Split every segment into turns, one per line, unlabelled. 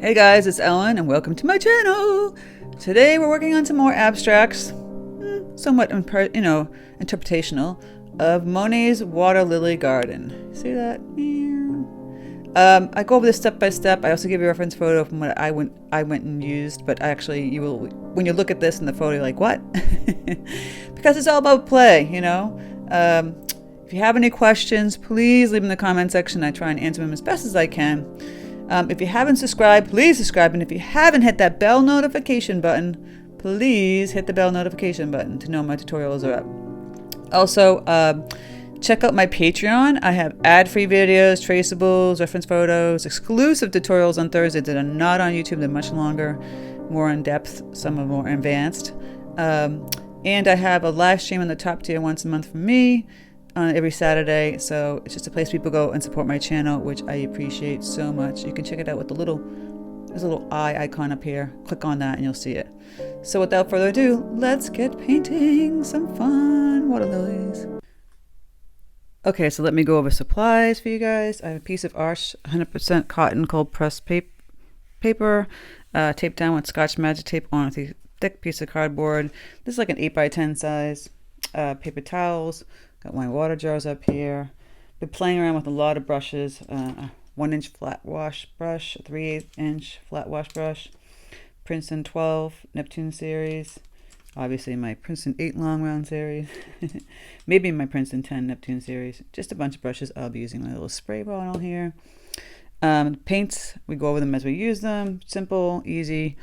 Hey guys, it's Ellen and welcome to my channel. Today we're working on some more abstracts, somewhat interpretational, of Monet's Water Lily Garden. See that? I go over this step by step. I also give you a reference photo from what I went and used, but actually you will, when you look at this in the photo, you're like, what? Because it's all about play, you know? If you have any questions, please leave them in the comment section. I try and answer them as best as I can. If you haven't subscribed, please subscribe. And if you haven't hit that bell notification button, please hit the bell notification button to know my tutorials are up. Also, check out my Patreon. I have ad-free videos, traceables, reference photos, exclusive tutorials on Thursdays that are not on YouTube. They're much longer, more in depth, some are more advanced. And I have a live stream on the top tier once a month from me. Every Saturday, so it's just a place people go and support my channel, which I appreciate so much. You can check it out with there's a little eye icon up here. Click on that and you'll see it. So without further ado, let's get painting some fun water lilies. Okay, so let me go over supplies for you guys. I have a piece of Arch 100% cotton cold pressed paper, taped down with Scotch magic tape on a thick piece of cardboard. This is like an 8x10 size. Paper towels. Got my water jars up here. Been playing around with a lot of brushes. A 1-inch flat wash brush, a 3/8-inch flat wash brush, Princeton 12 Neptune series, obviously my Princeton 8 long round series, maybe my Princeton 10 Neptune series. Just a bunch of brushes. I'll be using my little spray bottle here. Paints, we go over them as we use them. Simple, easy,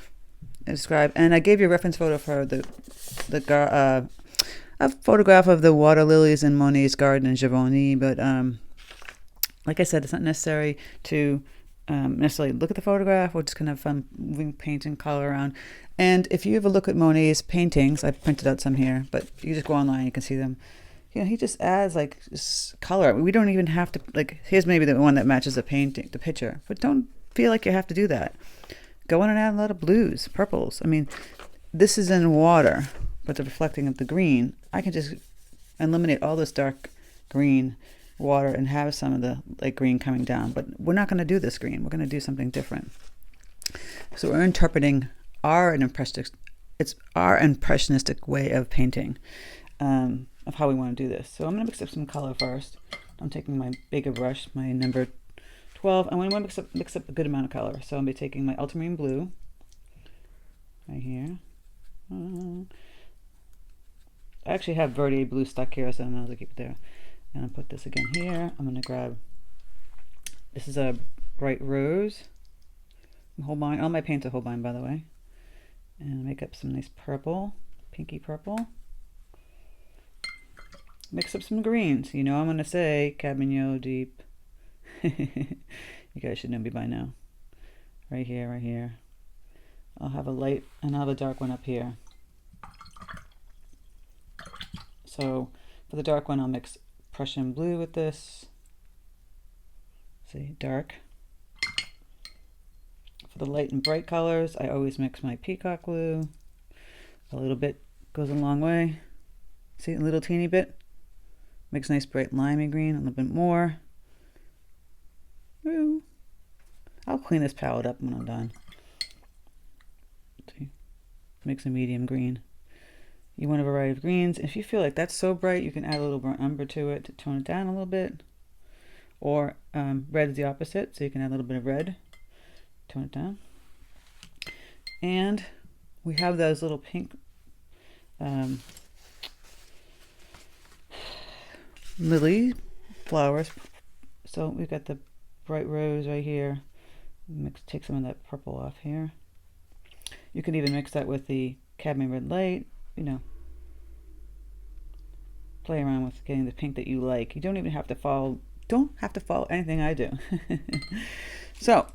describe. And I gave you a reference photo for a photograph of the water lilies in Monet's garden in Giverny, but like I said, it's not necessary to necessarily look at the photograph. We're just kind of moving paint and color around. And if you ever look at Monet's paintings, I printed out some here, but you just go online, you can see them. You know, he just adds like this color. We don't even have to, like, here's maybe the one that matches the painting, the picture, but don't feel like you have to do that. Go in and add a lot of blues, purples. I mean, this is in water, but the reflecting of the green, I can just eliminate all this dark green water and have some of the light green coming down. But we're not going to do this green. We're going to do something different. So we're interpreting our impressionistic way of painting, of how we want to do this. So I'm going to mix up some color first. I'm taking my bigger brush, my number 12, and we want to mix up a good amount of color. So I'm going to be taking my ultramarine blue right here. I actually have Verde blue stuck here, so I'm going to keep it there. And I'll put this again here. I'm going to grab, this is a bright rose, Holbein. All my paints are Holbein, by the way. And make up some nice purple, pinky purple. Mix up some greens. You know I'm going to say cadmium deep. You guys should know me by now. Right here, right here. I'll have a light and I'll have a dark one up here. So for the dark one, I'll mix Prussian blue with this. See, dark. For the light and bright colors, I always mix my peacock blue. A little bit goes a long way. See, a little teeny bit. Makes a nice bright limey green, a little bit more. Woo. I'll clean this palette up when I'm done. See, mix a medium green. You want a variety of greens. If you feel like that's so bright, you can add a little more umber to it to tone it down a little bit. Or red is the opposite, so you can add a little bit of red, tone it down. And we have those little pink lily flowers. So we've got the bright rose right here. Take some of that purple off here. You can even mix that with the cadmium red light. You know, play around with getting the pink that you like. You don't even have to follow anything I do. So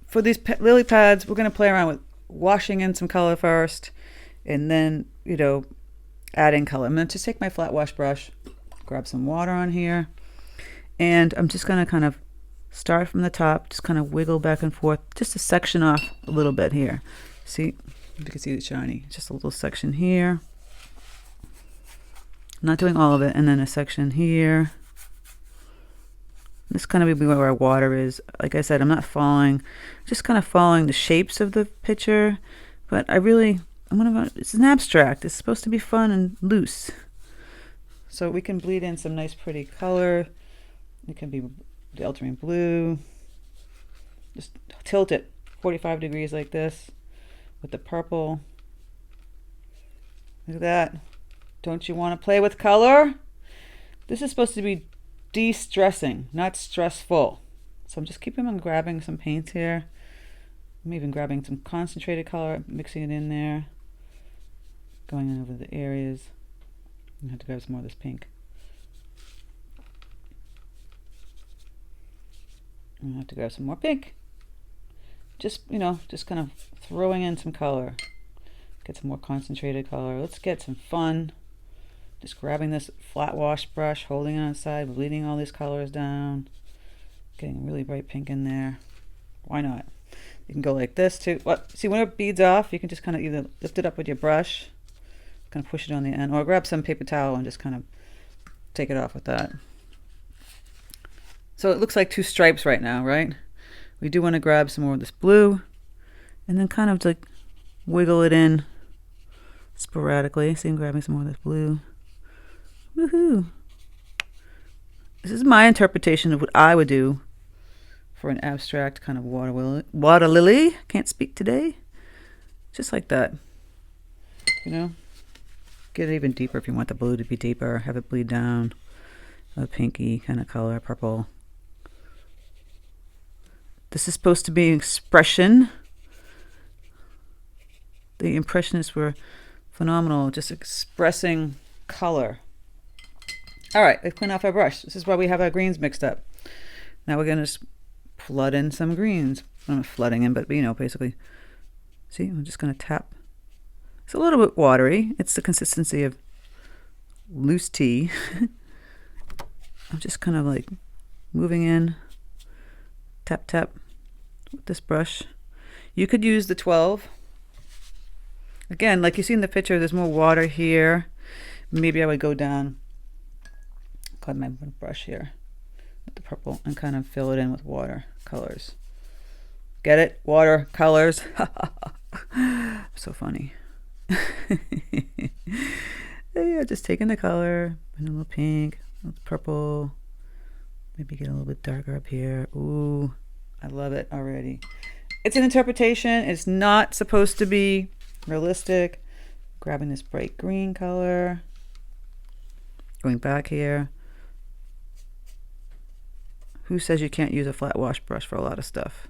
for these lily pads, we're going to play around with washing in some color first, and then, you know, adding color. I'm going to just take my flat wash brush, grab some water on here, and I'm just going to kind of start from the top, just kind of wiggle back and forth, just to section off a little bit here. See? You can see it's shiny. Just a little section here. I'm not doing all of it. And then a section here. This kind of be where our water is. Like I said, I'm not following, just kind of following the shapes of the picture, but it's an abstract. It's supposed to be fun and loose. So we can bleed in some nice pretty color. It can be the ultramarine blue. Just tilt it 45 degrees like this with the purple. Look at that. Don't you want to play with color? This is supposed to be de-stressing, not stressful. So I'm just keeping on grabbing some paints here. I'm even grabbing some concentrated color, mixing it in there, going over the areas. I have to grab some more of this pink. I have to grab some more pink. Just, just kind of throwing in some color. Get some more concentrated color. Let's get some fun. Just grabbing this flat wash brush, holding it on the side, bleeding all these colors down. Getting really bright pink in there. Why not? You can go like this too. See, when it beads off, you can just kind of either lift it up with your brush, kind of push it on the end, or grab some paper towel and just kind of take it off with that. So it looks like two stripes right now, right? We do want to grab some more of this blue and then kind of like wiggle it in sporadically. See, I'm grabbing some more of this blue. Woohoo! This is my interpretation of what I would do for an abstract kind of water lily. Can't speak today. Just like that. Get it even deeper if you want the blue to be deeper. Have it bleed down. A pinky kind of color, purple. This is supposed to be expression. The Impressionists were phenomenal, just expressing color. All right, let's clean off our brush. This is why we have our greens mixed up. Now we're gonna just flood in some greens. I'm not flooding in, but basically, see, I'm just gonna tap. It's a little bit watery. It's the consistency of loose tea. I'm just kind of like moving in, tap, tap with this brush. You could use the 12. Again, like you see in the picture, there's more water here. Maybe I would go down, grab my brush here with the purple and kind of fill it in with watercolors. Get it? Watercolors. So funny. Yeah, just taking the color, putting a little pink, a little purple, maybe get a little bit darker up here. Ooh, I love it already. It's an interpretation. It's not supposed to be realistic. Grabbing this bright green color, going back here. Who says you can't use a flat wash brush for a lot of stuff?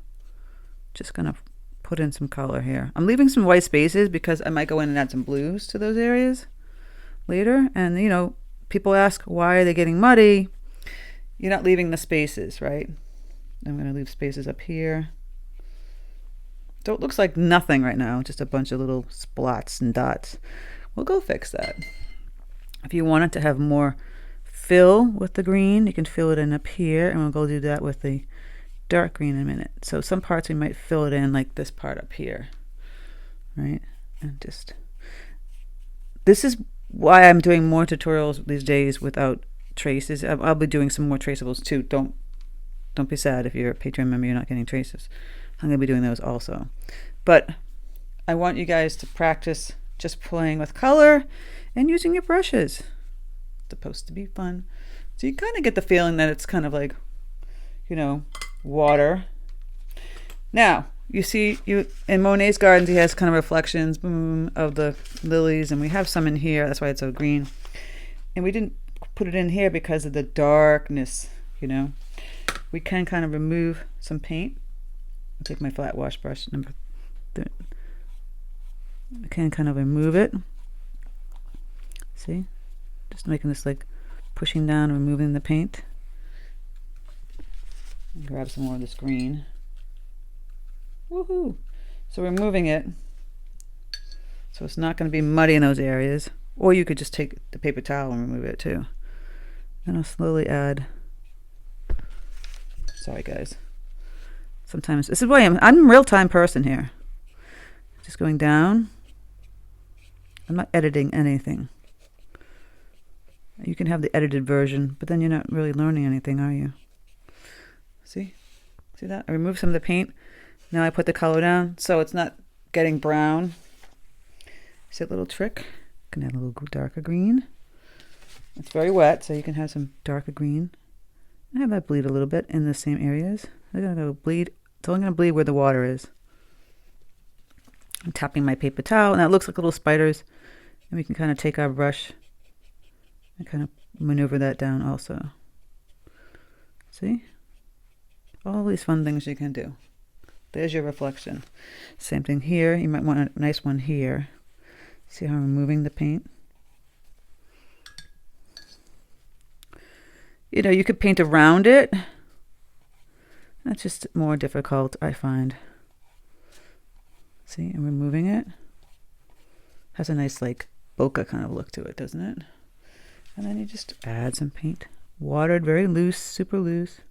Just gonna put in some color here. I'm leaving some white spaces because I might go in and add some blues to those areas later. And people ask, why are they getting muddy? You're not leaving the spaces, right? I'm gonna leave spaces up here. So it looks like nothing right now, just a bunch of little splots and dots. We'll go fix that. If you want it to have more fill with the green, you can fill it in up here, and we'll go do that with the dark green in a minute. So some parts we might fill it in, like this part up here, right? And just, this is why I'm doing more tutorials these days without traces. I'll be doing some more traceables too. Don't be sad if you're a Patreon member, you're not getting traces. I'm going to be doing those also. But I want you guys to practice just playing with color and using your brushes. It's supposed to be fun. So you kind of get the feeling that it's kind of like, water. Now, you see, in Monet's gardens, he has kind of reflections of the lilies, and we have some in here. That's why it's so green. And we didn't put it in here because of the darkness, We can kind of remove some paint. I'll take my flat wash brush number 3. I can kind of remove it. See? Just making this like pushing down, removing the paint. And grab some more of this green. Woohoo! So removing it. So it's not going to be muddy in those areas. Or you could just take the paper towel and remove it too. And I'll slowly add. Sorry guys. Sometimes this is why I'm a real-time person here. Just going down. I'm not editing anything. You can have the edited version, but then you're not really learning anything, are you? See that? I removed some of the paint. Now I put the color down so it's not getting brown. See that little trick? Can add a little darker green. It's very wet, so you can have some darker green. I have that bleed a little bit in the same areas. I'm gonna go bleed. It's only gonna bleed where the water is. I'm tapping my paper towel, and that looks like little spiders. And we can kind of take our brush and kind of maneuver that down also. See? All these fun things you can do. There's your reflection. Same thing here. You might want a nice one here. See how I'm moving the paint? You know, you could paint around it. That's just more difficult, I find. See, I'm removing it. Has a nice, like, bokeh kind of look to it, doesn't it? And then you just add some paint. Watered, very loose, super loose.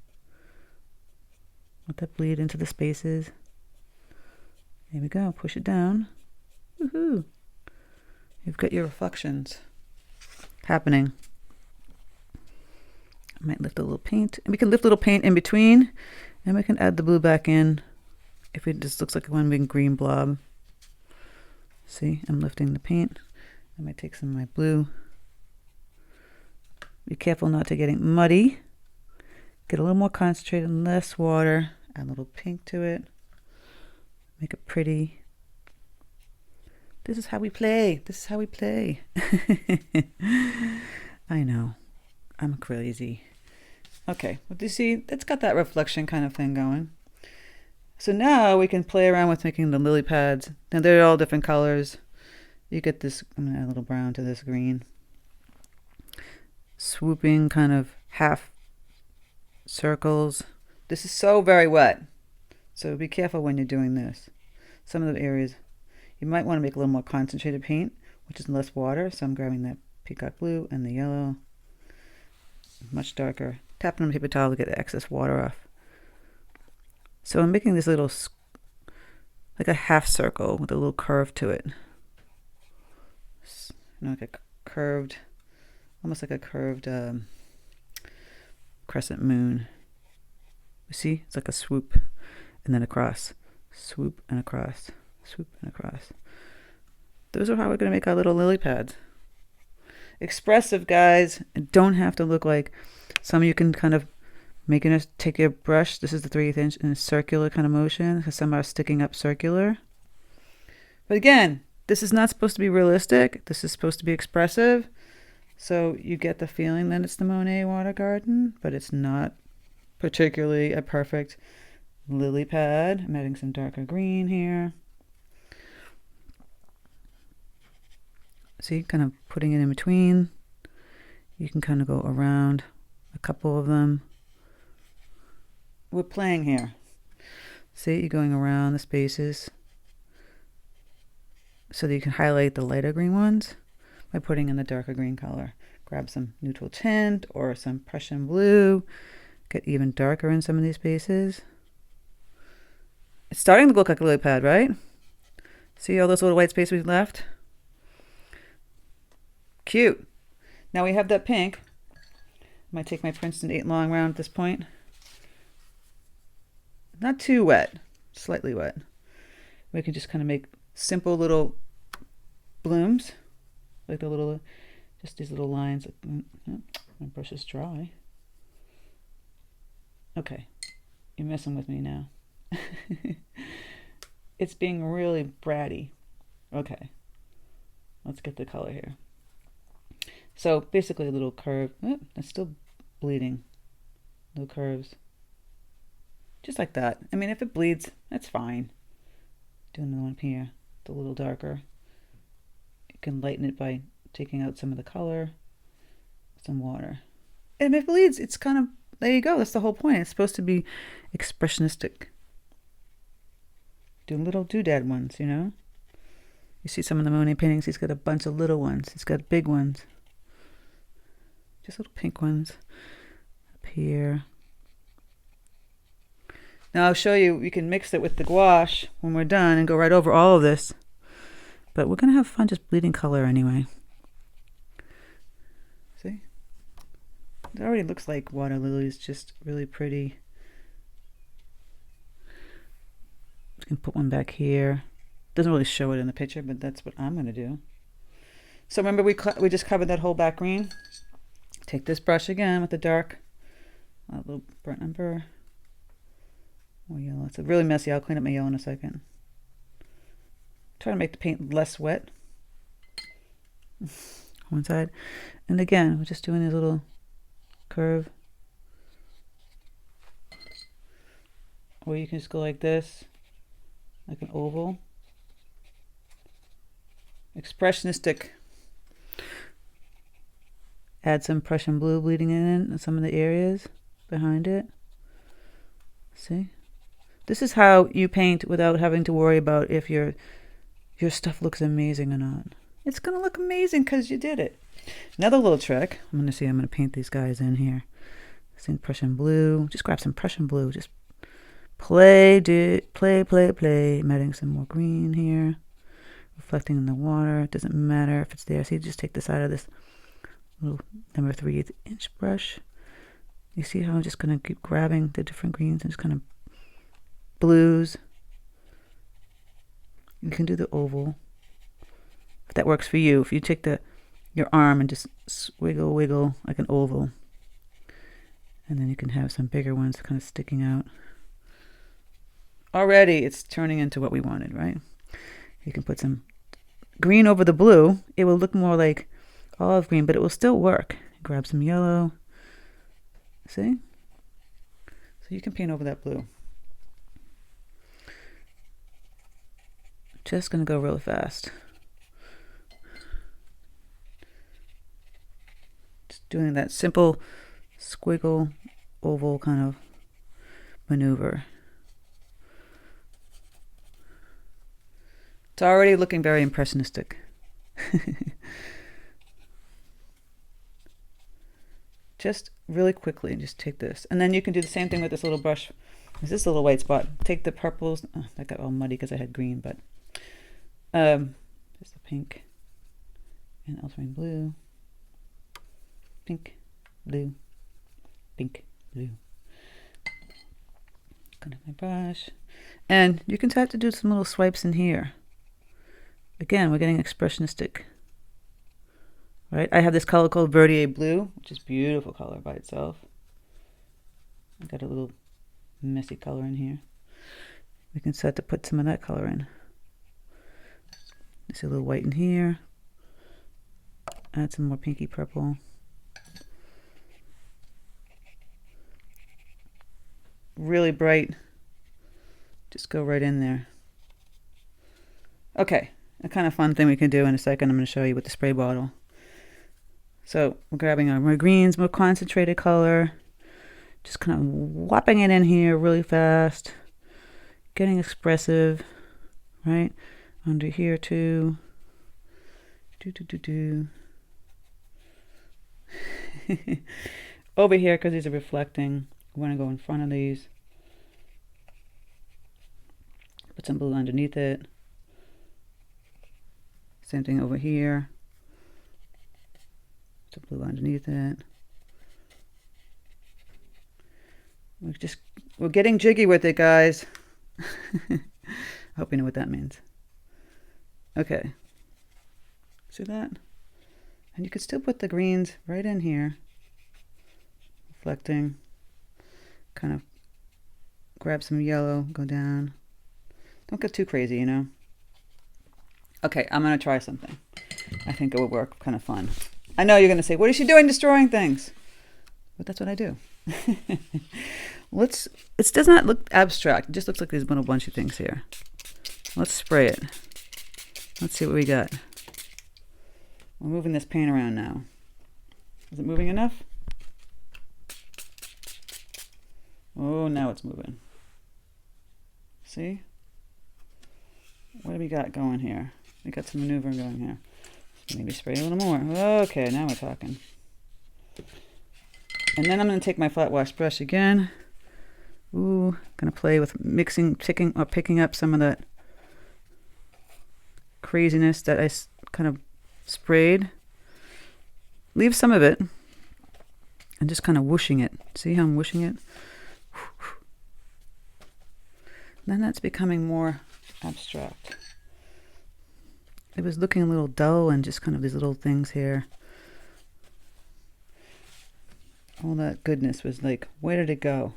Let that bleed into the spaces. There we go. Push it down. Woohoo! You've got your reflections happening. I might lift a little paint. And we can lift a little paint in between. And we can add the blue back in if it just looks like one big green blob. See, I'm lifting the paint. I might take some of my blue. Be careful not to get it muddy. Get a little more concentrated, less water. Add a little pink to it. Make it pretty. This is how we play. This is how we play. I know. I'm crazy. Okay, well, do you see? It's got that reflection kind of thing going. So now we can play around with making the lily pads. Now they're all different colors. You get this, I'm going to add a little brown to this green. Swooping kind of half circles. This is so very wet. So be careful when you're doing this. Some of the areas, you might want to make a little more concentrated paint, which is less water. So I'm grabbing that peacock blue and the yellow. Much darker. Tapping on the paper towel to get the excess water off. So I'm making this little, like a half circle with a little curve to it. You know, like a curved, almost like a curved crescent moon. You see? It's like a swoop and then across. Swoop and across. Swoop and across. Those are how we're going to make our little lily pads. Expressive, guys. It don't have to look like some. You can kind of make it, take your brush. This is the 3/8 inch in a circular kind of motion because some are sticking up circular. But again, this is not supposed to be realistic. This is supposed to be expressive. So you get the feeling that it's the Monet water garden, but it's not particularly a perfect lily pad. I'm adding some darker green here. See, kind of putting it in between. You can kind of go around a couple of them. We're playing here. See, you're going around the spaces so that you can highlight the lighter green ones by putting in the darker green color. Grab some neutral tint or some Prussian blue. Get even darker in some of these spaces. It's starting to look like a lily pad, right? See all those little white spaces we left? Cute. Now we have that pink. I might take my Princeton 8 long round at this point. Not too wet, slightly wet. We can just kind of make simple little blooms, like the little, just these little lines. My brush is dry. Okay, you're messing with me now. It's being really bratty. Okay, let's get the color here. So basically a little curve. Oh, it's still bleeding. Little curves. Just like that. I mean, if it bleeds, that's fine. Do another one here. It's a little darker. You can lighten it by taking out some of the color. Some water. And if it bleeds, it's kind of, there you go. That's the whole point. It's supposed to be expressionistic. Do little doodad ones, you know? You see some of the Monet paintings, he's got a bunch of little ones. He's got big ones. Just little pink ones up here. Now I'll show you, you can mix it with the gouache when we're done and go right over all of this. But we're going to have fun just bleeding color anyway. See? It already looks like water lilies, just really pretty. can put one back here. Doesn't really show it in the picture, but that's what I'm going to do. So remember we just covered that whole back green? Take this brush again with the dark, a little burnt umber, more yellow. It's really messy. I'll clean up my yellow in a second. Try to make the paint less wet. One side. And again, we're just doing this little curve. Or you can just go like this, like an oval. Expressionistic. Add some Prussian blue bleeding in some of the areas behind it. See? This is how you paint without having to worry about if your stuff looks amazing or not. It's going to look amazing because you did it. Another little trick. I'm going to paint these guys in here. Some Prussian blue. Just grab some Prussian blue. Just play. I'm adding some more green here. Reflecting in the water. It doesn't matter if it's there. See, just take this out of this little number 3/8 inch brush. You see how I'm just going to keep grabbing the different greens and just kind of blues. You can do the oval if that works for you. If you take your arm and just wiggle like an oval, and then you can have some bigger ones kind of sticking out. Already it's turning into what we wanted, right? You can put some green over the blue. It will look more like olive green, but it will still work. Grab some yellow. See? So you can paint over that blue. Just going to go really fast. Just doing that simple squiggle oval kind of maneuver. It's already looking very impressionistic. Just really quickly, just take this. And then you can do the same thing with this little brush. There's this little white spot. Take the purples. Oh, that got all muddy because I had green, but just the pink and ultramarine blue. Pink, blue, pink, blue. Gonna have my brush. And you can start to do some little swipes in here. Again, we're getting expressionistic. Right? I have this color called Verdier Blue, which is beautiful color by itself. I got a little messy color in here. We can start to put some of that color in. There's a little white in here. Add some more pinky purple. Really bright. Just go right in there. Okay, a kind of fun thing we can do in a second. I'm going to show you with the spray bottle. So we're grabbing our more greens, more concentrated color. Just kind of whopping it in here really fast. Getting expressive, right? Under here too. Over here, because these are reflecting, we want to go in front of these. Put some blue underneath it. Same thing over here. Some blue underneath it. We're getting jiggy with it, guys. I hope you know what that means. Okay. See that? And you could still put the greens right in here. Reflecting. Kind of grab some yellow, go down. Don't get too crazy, you know. Okay, I'm going to try something. I think it would work kind of fun. I know you're going to say, what is she doing destroying things? But that's what I do. It does not look abstract. It just looks like there's been a bunch of things here. Let's spray it. Let's see what we got. We're moving this paint around now. Is it moving enough? Oh, now it's moving. See? What do we got going here? We got some maneuvering going here. Maybe spray a little more. Okay, now we're talking. And then I'm going to take my flat wash brush again. Ooh, going to play with mixing, picking up some of that craziness that I kind of sprayed. Leave some of it. And just kind of whooshing it. See how I'm whooshing it? Then that's becoming more abstract. It was looking a little dull and just kind of these little things here. All that goodness was like, where did it go?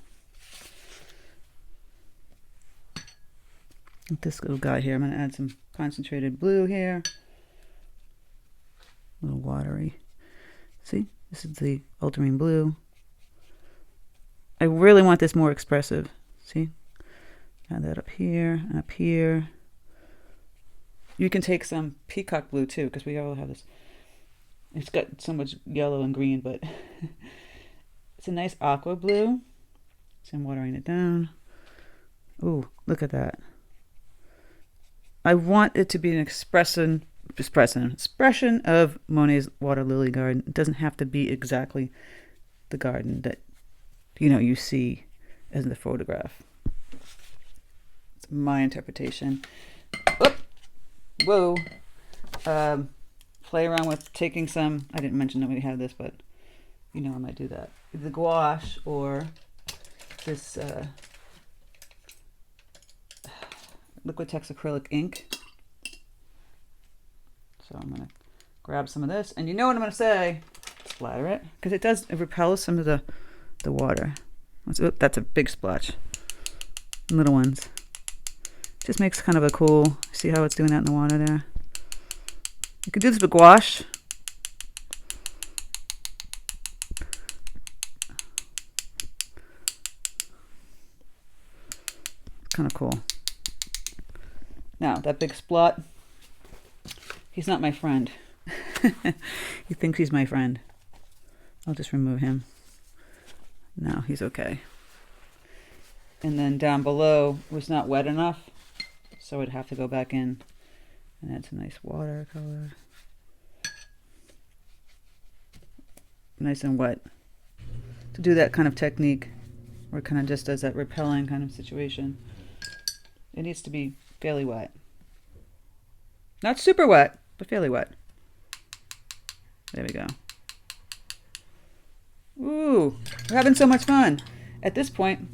With this little guy here, I'm going to add some concentrated blue here. A little watery. See, this is the ultramarine blue. I really want this more expressive. See? Add that up here and up here. You can take some peacock blue too, because we all have this. It's got so much yellow and green, but it's a nice aqua blue. So I'm watering it down. Ooh, look at that. I want it to be an expression of Monet's Water Lily garden. It doesn't have to be exactly the garden that you see as in the photograph. It's my interpretation. Whoop. Whoa. Play around with taking some, I didn't mention that we have this, but I might do that. The gouache or this Liquitex acrylic ink. So I'm going to grab some of this, and you know what I'm going to say? Splatter it, because it repels some of the water. That's a big splotch. Little ones. Just makes kind of a cool, see how it's doing that in the water there? You could do this with gouache. Kind of cool. Now, that big splot, he's not my friend. He thinks he's my friend. I'll just remove him. No, he's okay. And then down below was not wet enough, so I'd have to go back in and add some nice watercolor. Nice and wet. To do that kind of technique, where it kind of just does that repelling kind of situation, it needs to be fairly wet. Not super wet, but fairly wet. There we go. Ooh, we're having so much fun. At this point,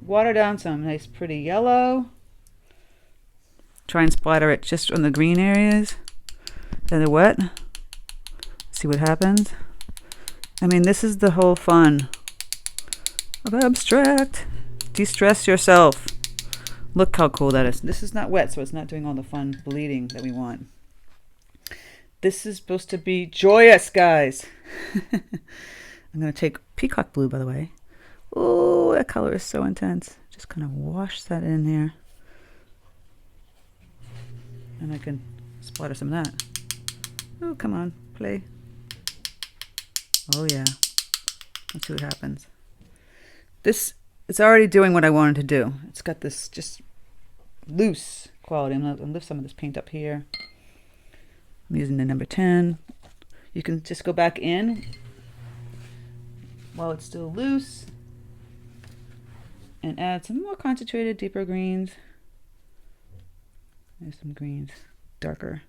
water down some nice pretty yellow. Try and splatter it just on the green areas. Then the wet. See what happens. I mean, this is the whole fun of abstract. De-stress yourself. Look how cool that is. This is not wet, so it's not doing all the fun bleeding that we want. This is supposed to be joyous, guys. I'm going to take peacock blue, by the way. Oh, that color is so intense. Just kind of wash that in there. And I can splatter some of that. Oh, come on, play. Oh, yeah. Let's see what happens. This, it's already doing what I wanted to do. It's got this just loose quality. I'm going to lift some of this paint up here. I'm using the number 10. You can just go back in while it's still loose and add some more concentrated, deeper greens. There's some greens, darker.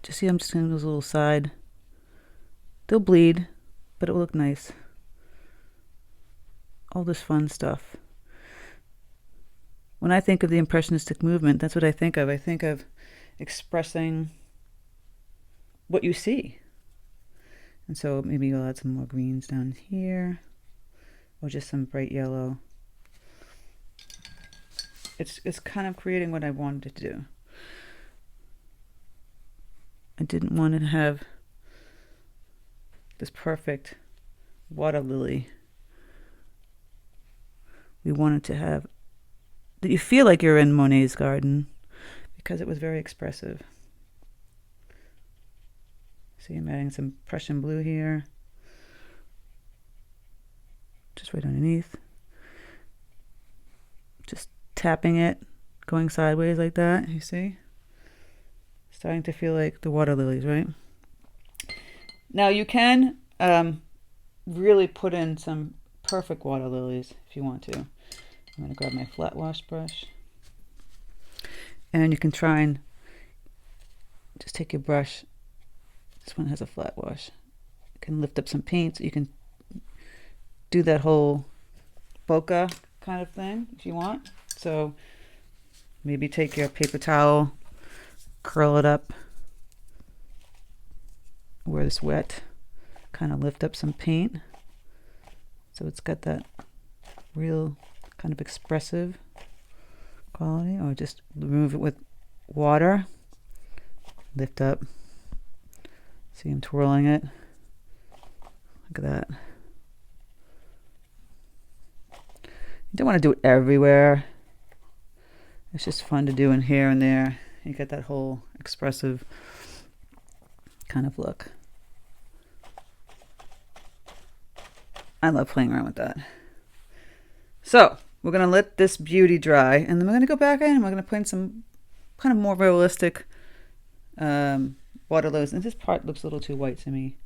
Just see, I'm just doing this little side. They'll bleed, but it will look nice. All this fun stuff. When I think of the Impressionistic movement, that's what I think of. I think of expressing what you see. And so maybe you'll add some more greens down here, or just some bright yellow. It's kind of creating what I wanted to do. I didn't want to have this perfect water lily. We wanted to have that you feel like you're in Monet's garden because it was very expressive. See, I'm adding some Prussian blue here, just right underneath. Just tapping it, going sideways like that, you see? Starting to feel like the water lilies, right? Now you can really put in some perfect water lilies if you want to. I'm going to grab my flat wash brush. And you can try and just take your brush. This one has a flat wash. You can lift up some paint so you can do that whole bokeh kind of thing if you want. So maybe take your paper towel, curl it up where it's wet, kind of lift up some paint so it's got that real kind of expressive quality, or just remove it with water, lift up. See, I'm twirling it. Look at that. You don't want to do it everywhere. It's just fun to do in here and there. You get that whole expressive kind of look. I love playing around with that. So we're going to let this beauty dry, and then we're going to go back in and we're going to put in some kind of more realistic water lilies. And this part looks a little too white to me.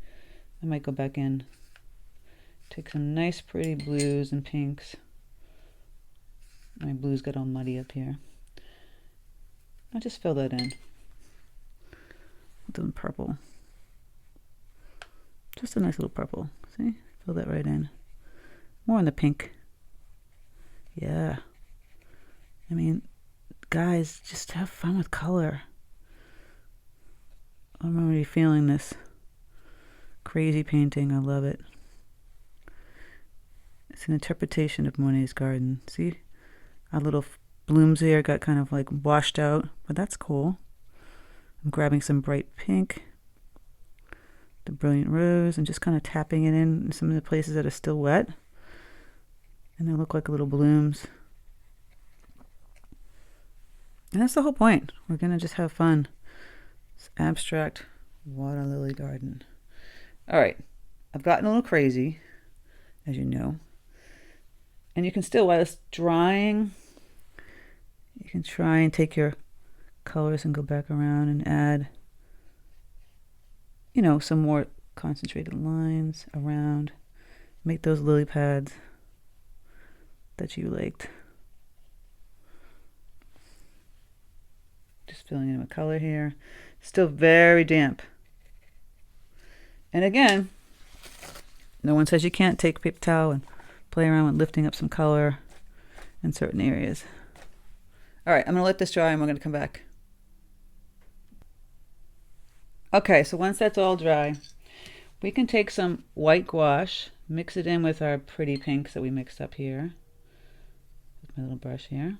I might go back in, take some nice pretty blues and pinks. My blues got all muddy up here. I'll just fill that in with some purple. Just a nice little purple. See? Fill that right in. More in the pink. Yeah. I mean, guys, just have fun with color. I'm already feeling this crazy painting. I love it. It's an interpretation of Monet's garden. See? Our little blooms here got kind of like washed out, but that's cool. I'm grabbing some bright pink, the brilliant rose, and just kind of tapping it in some of the places that are still wet. And they look like little blooms. And that's the whole point. We're going to just have fun. It's abstract water lily garden. All right. I've gotten a little crazy, as you know. And you can still, while it's drying, you can try and take your colors and go back around and add, you know, some more concentrated lines around. Make those lily pads that you liked. Just filling in with color here. Still very damp. And again, no one says you can't take a paper towel and play around with lifting up some color in certain areas. All right, I'm going to let this dry and we're going to come back. Okay, so once that's all dry, we can take some white gouache, mix it in with our pretty pinks that we mixed up here. With my little brush here.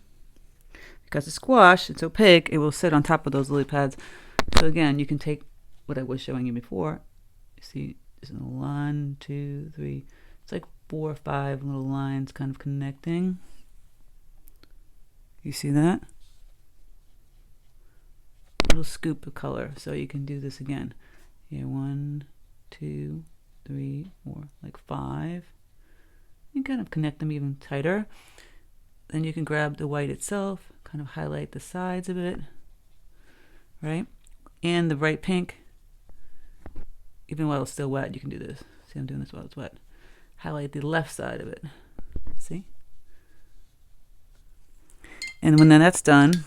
Because it's gouache, it's opaque, it will sit on top of those lily pads. So again, you can take what I was showing you before. You see, there's 1, 2, 3. It's like 4 or 5 little lines kind of connecting. You see that? A little scoop of color. So you can do this again. Here, 1, 2, 3, 4, like 5. You kind of connect them even tighter. Then you can grab the white itself, kind of highlight the sides of it, right? And the bright pink, even while it's still wet, you can do this. See, I'm doing this while it's wet. Highlight the left side of it. See? And when that's done,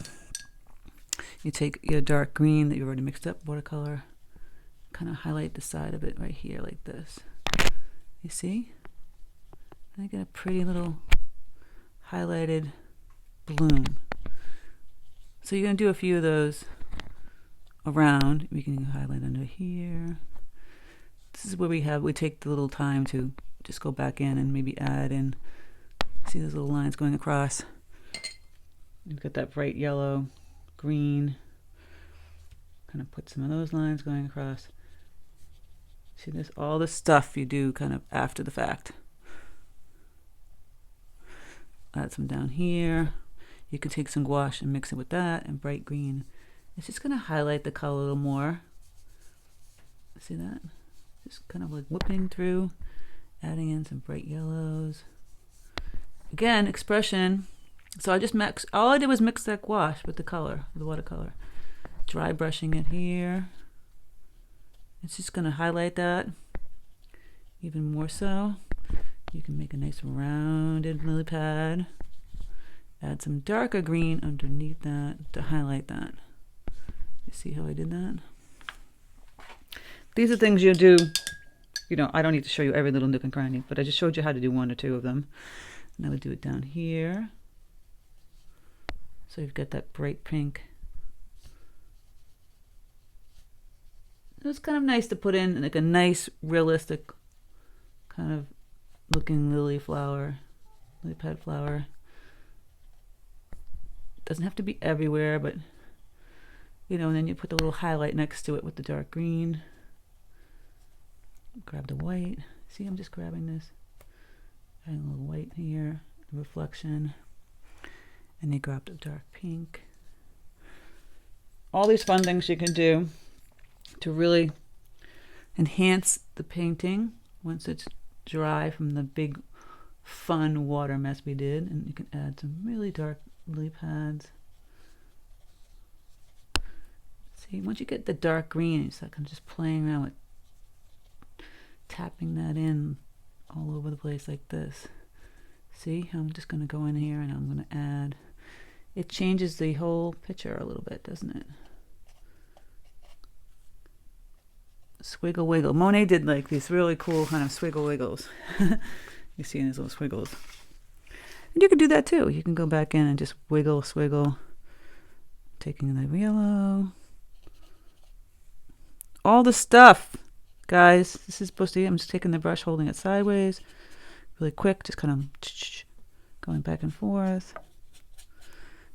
you take your dark green that you already mixed up, watercolor, kind of highlight the side of it right here like this. You see? And I get a pretty little highlighted bloom. So you're going to do a few of those around. We can highlight under here. This is where we take the little time to just go back in and maybe add in. See those little lines going across? You've got that bright yellow, green. Kind of put some of those lines going across. See this? All the stuff you do kind of after the fact. Add some down here. You can take some gouache and mix it with that and bright green. It's just going to highlight the color a little more. See that? Just kind of like whipping through, adding in some bright yellows. Again, expression. So I just all I did was mix that gouache with the color, the watercolor. Dry brushing it here. It's just going to highlight that even more so. You can make a nice rounded lily pad. Add some darker green underneath that to highlight that. You see how I did that? These are things you do. You know, I don't need to show you every little nook and cranny, but I just showed you how to do 1 or 2 of them. And I would do it down here. So you've got that bright pink. It was kind of nice to put in like a nice, realistic kind of looking lily flower, lily pad flower. Doesn't have to be everywhere, but you know, and then you put the little highlight next to it with the dark green. Grab the white. See, I'm just grabbing this. Adding a little white here, the reflection. And you grab the dark pink. All these fun things you can do to really enhance the painting once it's dry from the big fun water mess we did. And you can add some really dark lily pads. See, once you get the dark green, it's like I'm just playing around with tapping that in all over the place like this. See, I'm just going to go in here and I'm going to add. It changes the whole picture a little bit, doesn't it? Swiggle wiggle. Monet did like these really cool kind of swiggle wiggles. You see these little squiggles. And you can do that too. You can go back in and just wiggle, swiggle. Taking the yellow. All the stuff, guys. This is supposed to be, I'm just taking the brush, holding it sideways. Really quick, just kind of going back and forth.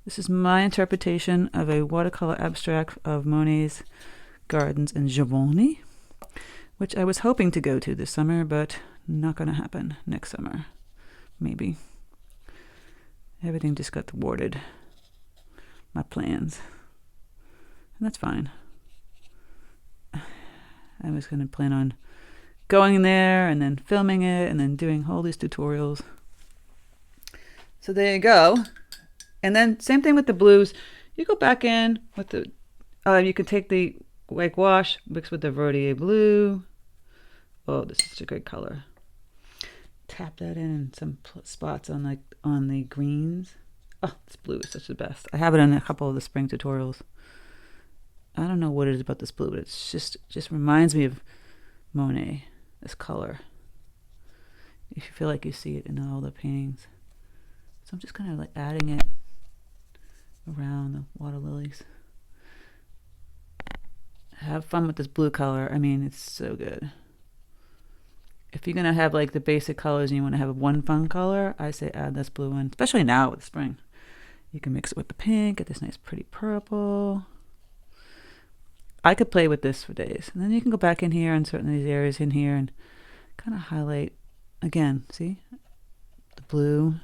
This is my interpretation of a watercolor abstract of Monet's Gardens in Giovanni, which I was hoping to go to this summer, but not going to happen next summer. Maybe. Everything just got thwarted. My plans. And that's fine. I was going to plan on going there and then filming it and then doing all these tutorials. So there you go. And then same thing with the blues. You go back in with the, you could take the white gouache, mix with the Verdier blue. Oh, this is such a great color. Tap that in some spots on like on the greens. Oh, this blue is such the best. I have it in a couple of the spring tutorials. I don't know what it is about this blue, but it's just reminds me of Monet, this color. You feel like you see it in all the paintings. So I'm just kind of like adding it around the water lilies. Have fun with this blue color. I mean, it's so good. If you're going to have like the basic colors and you want to have one fun color, I say add this blue one, especially now with spring. You can mix it with the pink, get this nice pretty purple. I could play with this for days. And then you can go back in here and certain these areas in here and kind of highlight again. See? The blue.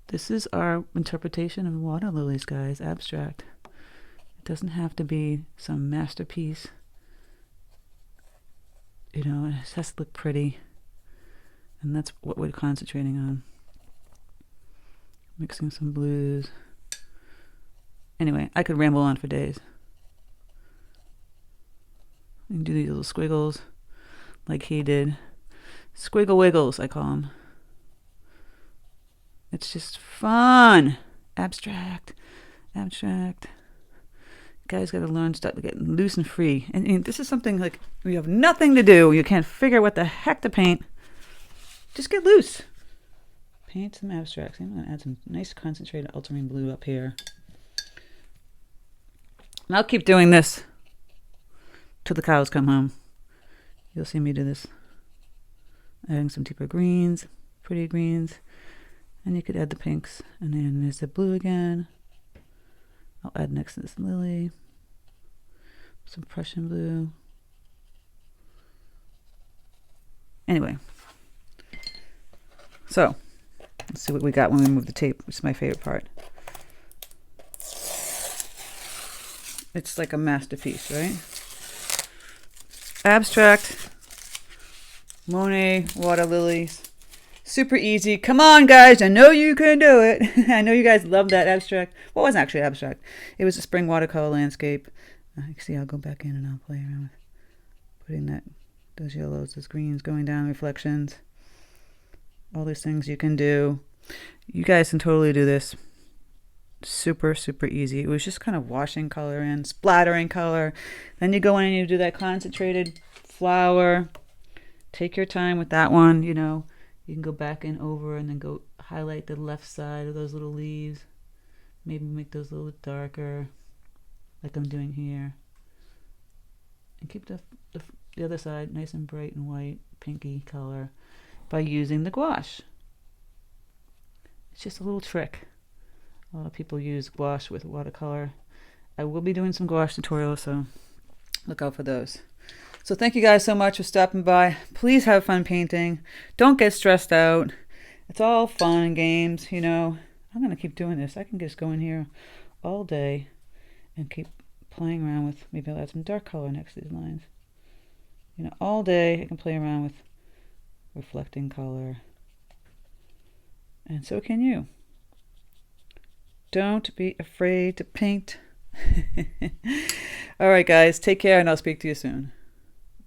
This is our interpretation of water lilies, guys. Abstract. It doesn't have to be some masterpiece. You know, it has to look pretty. And that's what we're concentrating on. Mixing some blues. Anyway, I could ramble on for days. You can do these little squiggles like he did. Squiggle wiggles, I call them. It's just fun. Abstract. Abstract. Guys got to learn, start getting loose and free. And this is something like you have nothing to do. You can't figure out what the heck to paint. Just get loose. Paint some abstracts. I'm going to add some nice concentrated ultramarine blue up here. And I'll keep doing this till the cows come home. You'll see me do this. Adding some deeper greens, pretty greens. And you could add the pinks. And then there's the blue again. I'll add next to this lily. Some Prussian blue. Anyway. So, let's see what we got when we move the tape, which is my favorite part. It's like a masterpiece, right? Abstract, Monet, water lilies. Super easy. Come on, guys. I know you can do it. I know you guys love that abstract. Well, it wasn't actually abstract. It was a spring watercolor landscape. You see, I'll go back in and I'll play around with putting those yellows, those greens, going down, reflections. All these things you can do. You guys can totally do this. Super, super easy. It was just kind of washing color in, splattering color. Then you go in and you do that concentrated flower. Take your time with that one, you know. You can go back and over and then go highlight the left side of those little leaves. Maybe make those a little bit darker, like I'm doing here. And keep the other side nice and bright and white, pinky color by using the gouache. It's just a little trick. A lot of people use gouache with watercolor. I will be doing some gouache tutorials, so look out for those. So thank you guys so much for stopping by. Please have fun painting. Don't get stressed out. It's all fun and games, you know. I'm going to keep doing this. I can just go in here all day and keep playing around with, maybe I'll add some dark color next to these lines. You know, all day I can play around with reflecting color. And so can you. Don't be afraid to paint. All right, guys, take care, and I'll speak to you soon.